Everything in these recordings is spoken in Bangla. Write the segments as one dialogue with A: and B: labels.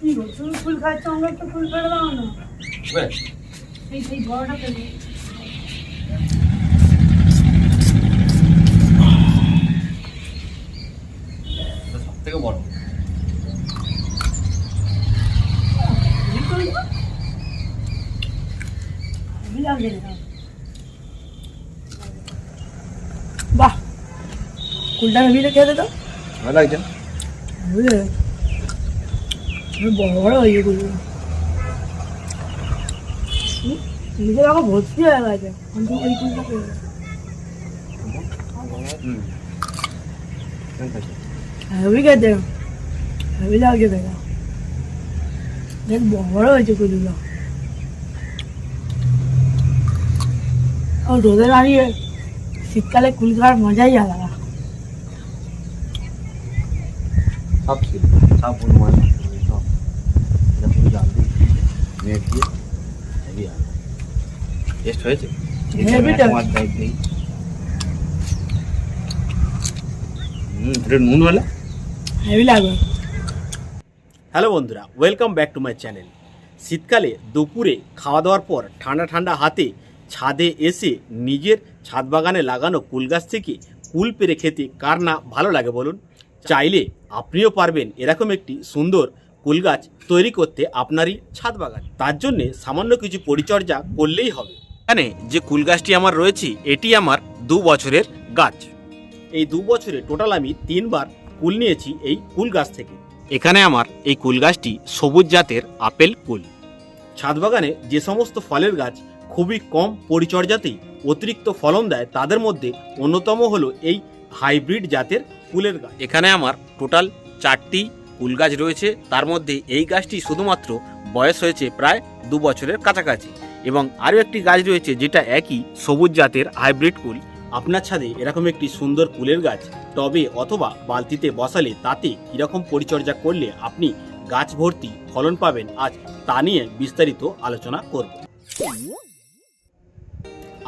A: কি গো তুমি ফুল খাচ্ছ, আমরা একটু ফুল ফেলে দাও না। সেই বড়টা ফেলে
B: সব থেকে বড়
A: বাহ, কুলটা ভেবে খেতে তো
B: ভালো লাগছে।
A: বুঝলে বড় বড় হয়ে গেছে, নিজের আমাকে ভর্তি হয়ে গেছে কিন্তু ওই কুলটা খেয়ে হেভি খেতে, হেভি লাগছে দেখা। দেখ বড় হয়েছে কুলগুলো, ও রোদে দাঁড়িয়ে শীতকালে কুল খাওয়ার মজাই আলাদা।
B: সব ছিল, সব অনুমান সব এরকম জাল দিয়ে নেট দিয়ে হেভি আর টেস্ট হয়েছে।
A: Heavy taste.
B: এটা নুন হলে
A: হেভি লাগবে।
C: হ্যালো বন্ধুরা, welcome back to my channel. শীতকালে দুপুরে খাওয়া দাওয়ার পর ঠান্ডা ঠান্ডা হাতে ছাদে এসে নিজের ছাদ বাগানে লাগানো কুল গাছ থেকে কুল পেড়ে খেতে কার না ভালো লাগে বলুন। চাইলে আপনিও পারবেন এরকম একটি সুন্দর কুল গাছ তৈরি করতে আপনারই ছাদ বাগান। তার জন্যে সামান্য কিছু পরিচর্যা করলেই হবে। এখানে যে কুল গাছটি আমার রয়েছে এটি আমার 2 বছরের গাছ। এই 2 বছরে টোটাল আমি 3 বার কুল নিয়েছি এই কুল গাছ থেকে। এখানে আমার এই কুল গাছটি সবুজ জাতের আপেল কুল। ছাদ বাগানে যে সমস্ত ফলের গাছ খুবই কম পরিচর্যাতেই অতিরিক্ত ফলন দেয় তাদের মধ্যে অন্যতম হলো এই হাইব্রিড জাতের কুলের গাছ। এখানে আমার টোটাল 4টি কুল গাছ রয়েছে, তার মধ্যে এই গাছটি শুধুমাত্র বয়স হয়েছে প্রায় 2 বছরের কাছাকাছি, এবং আরও একটি গাছ রয়েছে যেটা একই সবুজ জাতের হাইব্রিড কুল। আপনার ছাদে এরকম একটি সুন্দর কুলের গাছ টবে অথবা বালতিতে বসালে তাতে কীরকম পরিচর্যা করলে আপনি গাছ ভর্তি ফলন পাবেন, আজ তা নিয়ে বিস্তারিত আলোচনা করব।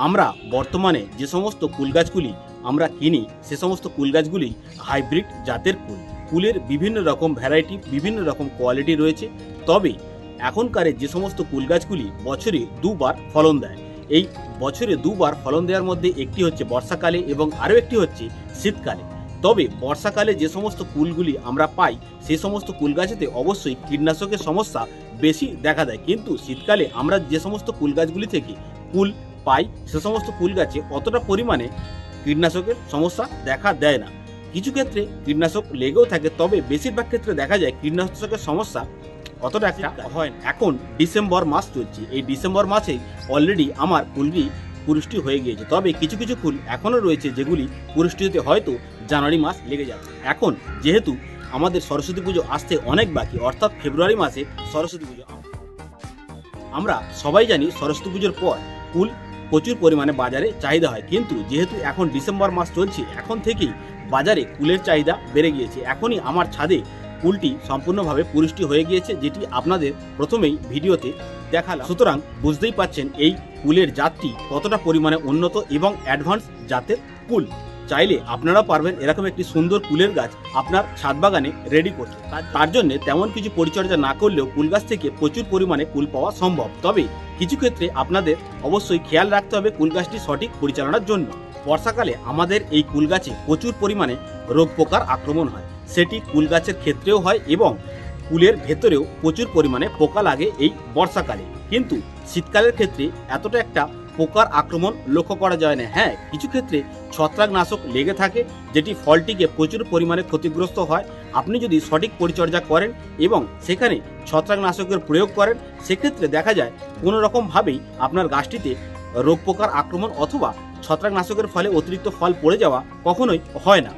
C: আমরা বর্তমানে যে সমস্ত কুল গাছগুলি আমরা কিনি সে সমস্ত কুল গাছগুলি হাইব্রিড জাতের কুল। কুলের বিভিন্ন রকম ভ্যারাইটি, বিভিন্ন রকম কোয়ালিটি রয়েছে। তবে এখনকার যে সমস্ত কুল গাছগুলি বছরে 2 বার ফলন দেয়, এই বছরে 2 বার ফলন দেওয়ার মধ্যে একটি হচ্ছে বর্ষাকালে এবং আরও একটি হচ্ছে শীতকালে। তবে বর্ষাকালে যে সমস্ত কুলগুলি আমরা পাই সেই সমস্ত কুল গাছেতে অবশ্যই কীটনাশকের সমস্যা বেশি দেখা দেয়, কিন্তু শীতকালে আমরা যে সমস্ত কুল গাছগুলি থেকে কুল পাই সে সমস্ত কুল গাছে অতটা পরিমাণে কীটনাশকের সমস্যা দেখা দেয় না। কিছু ক্ষেত্রে কীটনাশক লেগেও থাকে, তবে বেশিরভাগ ক্ষেত্রে দেখা যায় কীটনাশকের সমস্যা অতটা একটা হয় না। এখন ডিসেম্বর মাস চলছে, এই ডিসেম্বর মাসেই অলরেডি আমার কুলগুলি পুষ্টি হয়ে গিয়েছে, তবে কিছু কিছু ফুল এখনও রয়েছে যেগুলি পুষ্টি হতে হয়তো জানুয়ারি মাস লেগে যাবে। এখন যেহেতু আমাদের সরস্বতী পুজো আসতে অনেক বাকি, অর্থাৎ ফেব্রুয়ারি মাসে সরস্বতী পুজো। আমরা সবাই জানি সরস্বতী পুজোর পর কুল প্রচুর পরিমাণে বাজারে চাহিদা হয়, কিন্তু যেহেতু এখন ডিসেম্বর মাস চলছে এখন থেকেই বাজারে কুলের চাহিদা বেড়ে গিয়েছে। এখনই আমার ছাদে কুলটি সম্পূর্ণভাবে পুষ্টি হয়ে গিয়েছে, যেটি আপনাদের প্রথমেই ভিডিওতে দেখালাম। সুতরাং বুঝতেই পাচ্ছেন এই কুলের জাতটি কতটা পরিমাণে উন্নত এবং অ্যাডভান্স জাতের কুল। চাইলে আপনারাও পারবেন এরকম একটি সুন্দর কুলের গাছ আপনার ছাদ বাগানে রেডি করতে। তার জন্য তেমন কিছু পরিচর্যা না করলেও কুল গাছ থেকে প্রচুর পরিমাণে কুল পাওয়া সম্ভব। তবে কিছু ক্ষেত্রে আপনাদের অবশ্যই খেয়াল রাখতে হবে কুল গাছটি সঠিক পরিচালনার জন্য। বর্ষাকালে আমাদের এই কুল গাছে প্রচুর পরিমাণে রোগ পোকার আক্রমণ হয়, সেটি কুল গাছের ক্ষেত্রেও হয় এবং কুলের ভেতরেও প্রচুর পরিমাণে পোকা লাগে এই বর্ষাকালে। কিন্তু শীতকালের ক্ষেত্রে এতটা একটা পোকার আক্রমণ লক্ষ্য করা যায় না। হ্যাঁ, কিছু ক্ষেত্রে ছত্রাকনাশক লেগে থাকে যেটি ফলটিকে প্রচুর পরিমাণে ক্ষতিগ্রস্ত হয়। আপনি যদি সঠিক পরিচর্যা করেন এবং সেখানে ছত্রাকনাশকের প্রয়োগ করেন সেক্ষেত্রে দেখা যায় কোনো রকমভাবেই আপনার গাছটিতে রোগ পোকার আক্রমণ অথবা ছত্রাকনাশকের ফলে অতিরিক্ত ফল পড়ে যাওয়া কখনোই হয় না।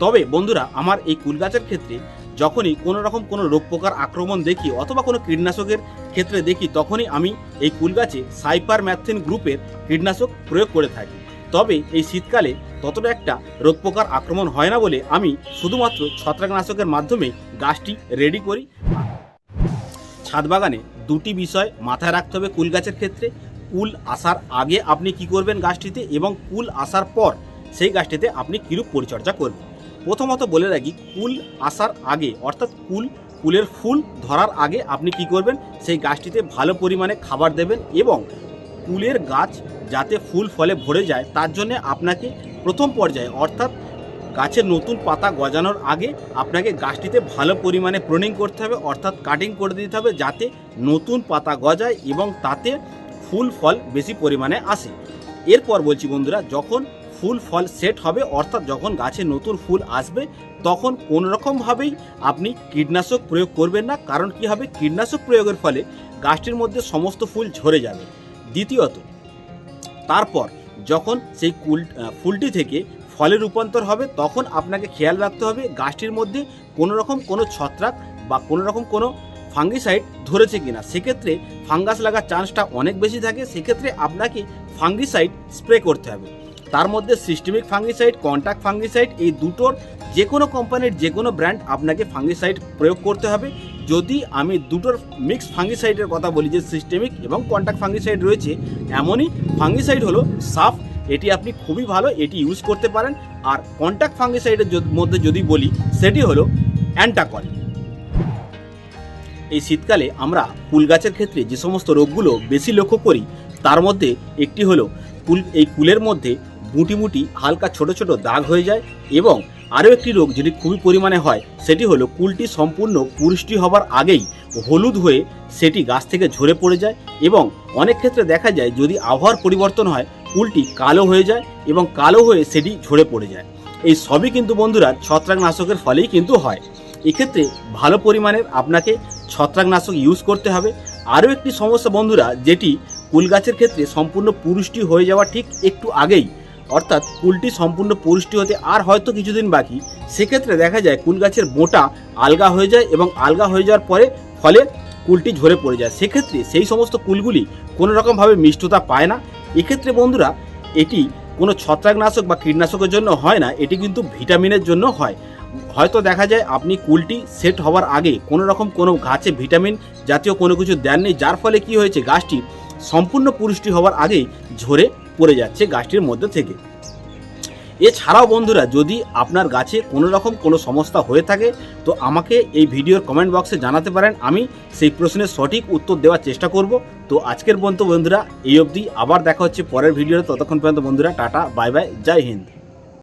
C: তবে বন্ধুরা, আমার এই কুল গাছের ক্ষেত্রে যখনই কোনো রকম কোনো রোগ পোকার আক্রমণ দেখি অথবা কোনো কীটনাশকের ক্ষেত্রে দেখি তখনই আমি এই কুল গাছে সাইপারম্যাথিন গ্রুপের কীটনাশক প্রয়োগ করে থাকি। তবে এই শীতকালে ততটা একটা রোগ পোকার আক্রমণ হয় না বলে আমি শুধুমাত্র ছত্রাকনাশকের মাধ্যমে গাছটি রেডি করি। ছাদ বাগানে 2টি বিষয় মাথায় রাখতে হবে কুল গাছের ক্ষেত্রে। কুল আসার আগে আপনি কি করবেন গাছটিতে, এবং কুল আসার পর সেই গাছটিতে আপনি কিরূপ পরিচর্যা করবেন। প্রথমত বলে রাখি, কুল আসার আগে অর্থাৎ কুলের ফুল ধরার আগে আপনি কি করবেন, সেই গাছটিতে ভালো পরিমাণে খাবার দেবেন এবং কুলের গাছ যাতে ফুল ফলে ভরে যায় তার জন্য আপনাকে প্রথম পর্যায়ে অর্থাৎ গাছের নতুন পাতা গজানোর আগে আপনাকে গাছটিতে ভালো পরিমাণে প্রুনিং করতে হবে, অর্থাৎ কাটিং করে দিতে হবে যাতে নতুন পাতা গজায় এবং তাতে ফুল ফল বেশি পরিমাণে আসে। এরপর বলছি বন্ধুরা, যখন ফুল ফল সেট হবে অর্থাৎ যখন গাছে নতুন ফুল আসবে তখন কোনো রকমভাবেই আপনি কীটনাশক প্রয়োগ করবেন না, কারণ কি হবে, কীটনাশক প্রয়োগের ফলে গাছটির মধ্যে সমস্ত ফুল ঝরে যাবে। দ্বিতীয়ত, তারপর যখন সেই ফুলটি থেকে ফলে রূপান্তর হবে তখন আপনাকে খেয়াল রাখতে হবে গাছটির মধ্যে কোনো রকম কোনো ছত্রাক বা কোনো রকম কোনো ফাঙ্গিসাইড ধরেছে কিনা। সেক্ষেত্রে ফাঙ্গাস লাগার চান্সটা অনেক বেশি থাকে, সেক্ষেত্রে আপনাকে ফাঙ্গিসাইড স্প্রে করতে হবে। তার মধ্যে সিস্টেমিক ফাঙ্গিসাইড, কন্ট্যাক্ট ফাঙ্গিসাইড, এই দুটোর যে কোনো কোম্পানির যে কোনো ব্র্যান্ড আপনাকে ফাঙ্গিসাইড প্রয়োগ করতে হবে। যদি আমি দুটোর মিক্স ফাঙ্গিসাইডের কথা বলি, যে সিস্টেমিক এবং কন্ট্যাক্ট ফাঙ্গিসাইড রয়েছে, এমনই ফাঙ্গিসাইড হলো সাফ, এটি আপনি খুবই ভালো, এটি ইউজ করতে পারেন। আর কন্ট্যাক্ট ফাঙ্গিসাইডের মধ্যে যদি বলি সেটি হলো অ্যান্টাকল। এই শীতকালে আমরা কুল গাছের ক্ষেত্রে যে সমস্ত রোগগুলো বেশি লক্ষ্য করি তার মধ্যে একটি হলো এই কুলের মধ্যে মুটি মুটি হালকা ছোট ছোট দাগ হয়ে যায় এবং আরও একটি রোগ যেটি খুবই পরিমাণে হয় সেটি হলো কুলটি সম্পূর্ণ পুষ্টি হবার আগেই হলুদ হয়ে সেটি গাছ থেকে ঝরে পড়ে যায় এবং অনেক ক্ষেত্রে দেখা যায় যদি আবহাওয়ার পরিবর্তন হয় কুলটি কালো হয়ে যায় এবং কালো হয়ে সেটি ঝরে পড়ে যায়। এই সবই কিন্তু বন্ধুরা ছত্রাকনাশকের ফলেই কিন্তু হয়। এক্ষেত্রে ভালো পরিমাণের আপনাকে ছত্রাকনাশক ইউজ করতে হবে। আরও একটি সমস্যা বন্ধুরা, যেটি কুল গাছের ক্ষেত্রে সম্পূর্ণ পুষ্টি হয়ে যাওয়া ঠিক একটু আগেই, অর্থাৎ কুলটি সম্পূর্ণ পুষ্টি হতে আর হয়তো কিছুদিন বাকি, সেক্ষেত্রে দেখা যায় কুল গাছের বোঁটা আলগা হয়ে যায় এবং আলগা হয়ে যাওয়ার ফলে কুলটি ঝরে পড়ে যায়। সেক্ষেত্রে সেই সমস্ত কুলগুলি কোনো রকমভাবে মিষ্টতা পায় না। এক্ষেত্রে বন্ধুরা এটি কোনো ছত্রাকনাশক বা কীটনাশকের জন্য হয় না, এটি কিন্তু ভিটামিনের জন্য হয়। হয়তো দেখা যায় আপনি কুলটি সেট হওয়ার আগে কোনো রকম কোনো গাছে ভিটামিন জাতীয় কোনো কিছু দেননি, যার ফলে কি হয়েছে, গাছটি সম্পূর্ণ পুষ্টি হওয়ার আগেই ঝরে পড়ে যাচ্ছে গাছটির মধ্যে থেকে। এছাড়াও বন্ধুরা যদি আপনার গাছে কোনো রকম কোনো সমস্যা হয়ে থাকে তো আমাকে এই ভিডিওর কমেন্ট বক্সে জানাতে পারেন, আমি সেই প্রশ্নের সঠিক উত্তর দেওয়ার চেষ্টা করব। তো আজকের পর্যন্ত বন্ধুরা এই অবধি, আবার দেখা হচ্ছে পরের ভিডিওতে। ততক্ষণ পর্যন্ত বন্ধুরা টাটা, বাই বাই, জয় হিন্দ।